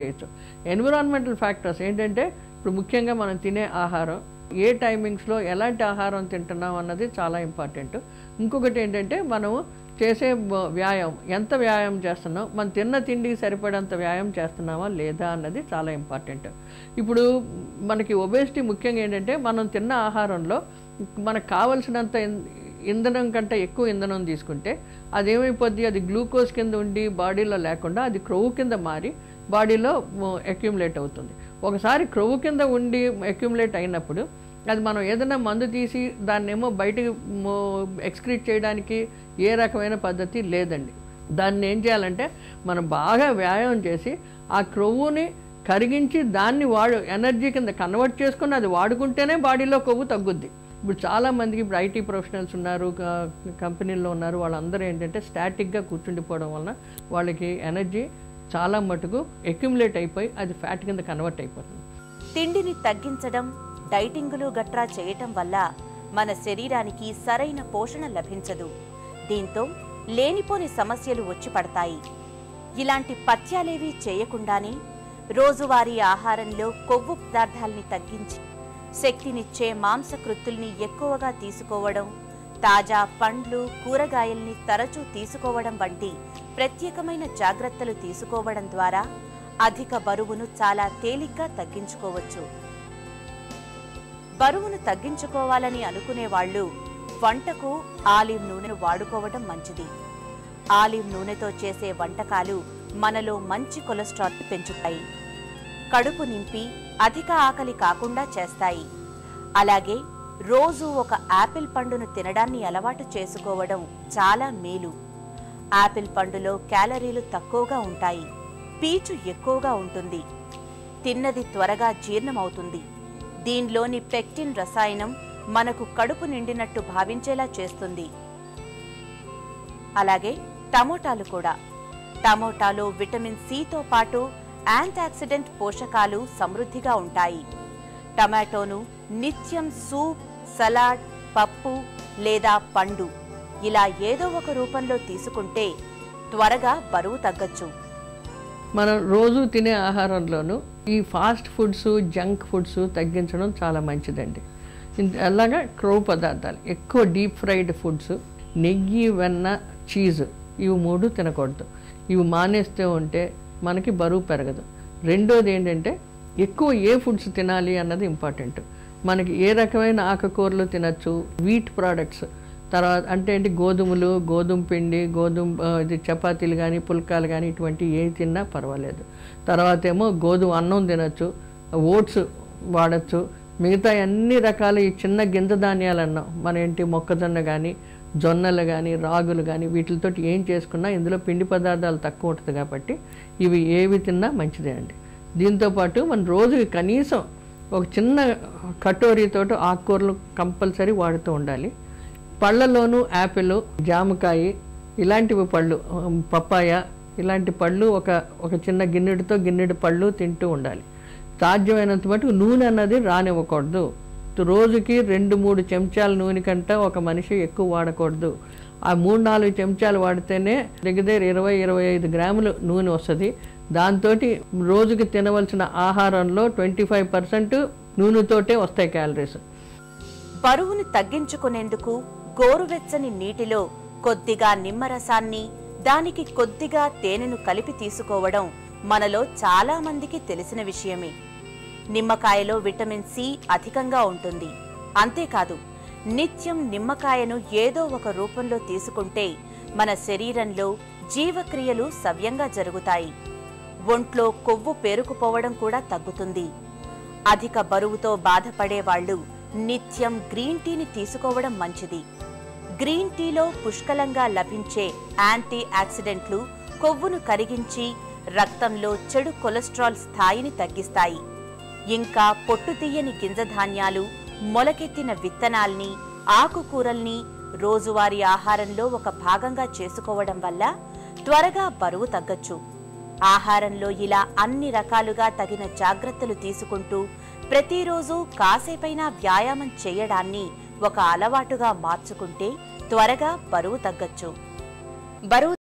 చేయొచ్చు. Environmental factors ఏంటంటే ఇప్పుడు ముఖ్యంగా మనం తినే ఆహారం, ఏ టైమింగ్స్లో ఎలాంటి ఆహారం తింటున్నాం అన్నది చాలా ఇంపార్టెంట్. ఇంకొకటి ఏంటంటే మనము చేసే వ్యాయామం, ఎంత వ్యాయామం చేస్తున్నాం, మనం తిన్న తిండికి సరిపడంత వ్యాయామం చేస్తున్నామా లేదా అన్నది చాలా ఇంపార్టెంట్. ఇప్పుడు మనకి ఒబేసిటీ ముఖ్యంగా ఏంటంటే మనం తిన్న ఆహారంలో మనకు కావలసినంత ఇంధనం కంటే ఎక్కువ ఇంధనం తీసుకుంటే అదేమైపోద్ది, అది గ్లూకోజ్ కింద ఉండి బాడీలో లేకుండా అది క్రొవ్వు కింద మారి బాడీలో అక్యుములేట్ అవుతుంది. ఒకసారి క్రొవ్వు కింద ఉండి అక్యుములేట్ అయినప్పుడు అది మనం ఏదైనా మందు తీసి దాన్నేమో బయటకు ఎక్స్క్రీట్ చేయడానికి ఏ రకమైన పద్ధతి లేదండి. దాన్ని ఏం చేయాలంటే మనం బాగా వ్యాయామం చేసి ఆ క్రొవ్వుని కరిగించి దాన్ని ఎనర్జీ కింద కన్వర్ట్ చేసుకుని అది వాడుకుంటేనే బాడీలో కొవ్వు తగ్గుద్ది. ఇప్పుడు చాలామందికి ఇప్పుడు ఐటీ ప్రొఫెషనల్స్ ఉన్నారు, కంపెనీల్లో ఉన్నారు, వాళ్ళందరూ ఏంటంటే స్టాటిక్గా కూర్చుండిపోవడం వలన వాళ్ళకి ఎనర్జీ చాలా మటుకు అక్యుములేట్ అయిపోయి అది ఫ్యాట్ కింద కన్వర్ట్ అయిపోతుంది. తిండిని తగ్గించడం, డైటింగులు గట్రా చేయటం వల్ల మన శరీరానికి సరైన పోషణ లభించదు. దీంతో లేనిపోని సమస్యలు వచ్చి పడతాయి. ఇలాంటి పథ్యాలేవీ చేయకుండానే రోజువారీ ఆహారంలో కొవ్వు పదార్థాలని తగ్గించి శక్తినిచ్చే మాంసకృత్తుల్ని ఎక్కువగా తీసుకోవడం, తాజా పండ్లు, కూరగాయల్ని తరచూ తీసుకోవడం వంటి ప్రత్యేకమైన జాగ్రత్తలు తీసుకోవడం ద్వారా అధిక బరువును చాలా తేలిగ్గా తగ్గించుకోవచ్చు. బరువును తగ్గించుకోవాలని అనుకునే వాళ్ళు వంటకు ఆలివ్ నూనెను వాడుకోవడం మంచిది. ఆలివ్ నూనెతో చేసే వంటకాలు మనలో మంచి కొలెస్ట్రాల్ పెంచుతాయి, కడుపు నింపి అధిక ఆకలి కాకుండా చేస్తాయి. అలాగే రోజు ఒక యాపిల్ పండును తినడాన్ని అలవాటు చేసుకోవడం చాలా మేలు. యాపిల్ పండులో క్యాలరీలు తక్కువగా ఉంటాయి, పీచు ఎక్కువగా ఉంటుంది, తిన్నది త్వరగా జీర్ణమవుతుంది. దీనిలోని పెక్టిన్ రసాయనం మనకు కడుపు నిండినట్టు భావించేలా చేస్తుంది. అలాగే టమోటాలు కూడా. టమోటాలో విటమిన్ సితో పాటు యాంటాక్సిడెంట్ పోషకాలు సమృద్ధిగా ఉంటాయి. టమాటోను నిత్యం సూప్, సలాడ్, పప్పు లేదా పండు ఇలా ఏదో ఒక రూపంలో తీసుకుంటే త్వరగా బరువు తగ్గచ్చు. మనం రోజు తినే ఆహారంలోనూ ఈ ఫాస్ట్ ఫుడ్స్, జంక్ ఫుడ్స్ తగ్గించడం చాలా మంచిదండి. అలాగా క్రొవ్వు పదార్థాలు, ఎక్కువ డీప్ ఫ్రైడ్ ఫుడ్స్, నెయ్యి, వెన్న, చీజ్ ఇవి 3 తినకూడదు. ఇవి మానేస్తూ ఉంటే మనకి బరువు పెరగదు. రెండోది ఏంటంటే ఎక్కువ ఏ ఫుడ్స్ తినాలి అన్నది ఇంపార్టెంట్. మనకి ఏ రకమైన ఆకుకూరలు తినచ్చు, వీట్ ప్రోడక్ట్స్, తర్వాత అంటే ఏంటి గోధుమలు, గోధుమ పిండి, ఇది చపాతీలు కానీ పుల్కాలు కానీ ఇటువంటి ఏ తిన్నా పర్వాలేదు. తర్వాత ఏమో గోధుమ అన్నం తినచ్చు, ఓట్స్ వాడచ్చు, మిగతా అన్ని రకాల ఈ చిన్న గింజ ధాన్యాలు అన్నం మన ఏంటి మొక్కజొన్న కానీ జొన్నలు కానీ రాగులు కానీ వీటితో ఏం చేసుకున్నా ఇందులో పిండి పదార్థాలు తక్కువ ఉంటుంది కాబట్టి ఇవి ఏవి తిన్నా మంచిదే అండి. దీంతోపాటు మన రోజుకి కనీసం ఒక చిన్న కటోరీతోటి ఆకుకూరలు కంపల్సరీ వాడుతూ ఉండాలి. పళ్ళలోనూ యాపిల్, జామకాయ ఇలాంటివి పళ్ళు, పప్పాయ ఇలాంటి పళ్ళు ఒక చిన్న గిన్నెడు పళ్ళు తింటూ ఉండాలి. సాధ్యమైనంత మటుకు నూనె అన్నది రానివ్వకూడదు. రోజుకి 2-3 చెంచాల నూనె కంటే ఒక మనిషి ఎక్కువ వాడకూడదు. ఆ 3-4 చెంచాలు వాడితేనే దగ్గర 20-25 గ్రాములు నూనె వస్తుంది. దాంతో రోజుకి తినవలసిన ఆహారంలో 25% నూనెతోటే వస్తాయి క్యాలరీస్. బరువును తగ్గించుకునేందుకు గోరువెచ్చని నీటిలో కొద్దిగా నిమ్మరసాన్ని, దానికి కొద్దిగా తేనెను కలిపి తీసుకోవడం మనలో చాలా మందికి తెలిసిన విషయమే. నిమ్మకాయలో విటమిన్ సి అధికంగా ఉంటుంది. అంతేకాదు, నిత్యం నిమ్మకాయను ఏదో ఒక రూపంలో తీసుకుంటే మన శరీరంలో జీవక్రియలు సవ్యంగా జరుగుతాయి. ఒంట్లో కొవ్వు పేరుకుపోవడం కూడా తగ్గుతుంది. అధిక బరువుతో బాధపడే వాళ్ళు నిత్యం గ్రీన్ టీని తీసుకోవడం మంచిది. గ్రీన్ టీలో పుష్కలంగా లభించే యాంటీ ఆక్సిడెంట్లు కొవ్వును కరిగించి రక్తంలో చెడు కొలెస్ట్రాల్ స్థాయిని తగ్గిస్తాయి. ఇంకా పొట్టు తీయని గింజధాన్యాలు, మొలకెత్తిన విత్తనాల్ని, ఆకుకూరల్ని రోజువారీ ఆహారంలో ఒక భాగంగా చేసుకోవడం వల్ల త్వరగా బరువు తగ్గచ్చు. ఆహారంలో ఇలా అన్ని రకాలుగా తగిన జాగ్రత్తలు తీసుకుంటూ ప్రతిరోజు కాసేపైనా వ్యాయామం చేయడాన్ని ఒక అలవాటుగా మార్చుకుంటే త్వరగా బరువు తగ్గచ్చు. బరువు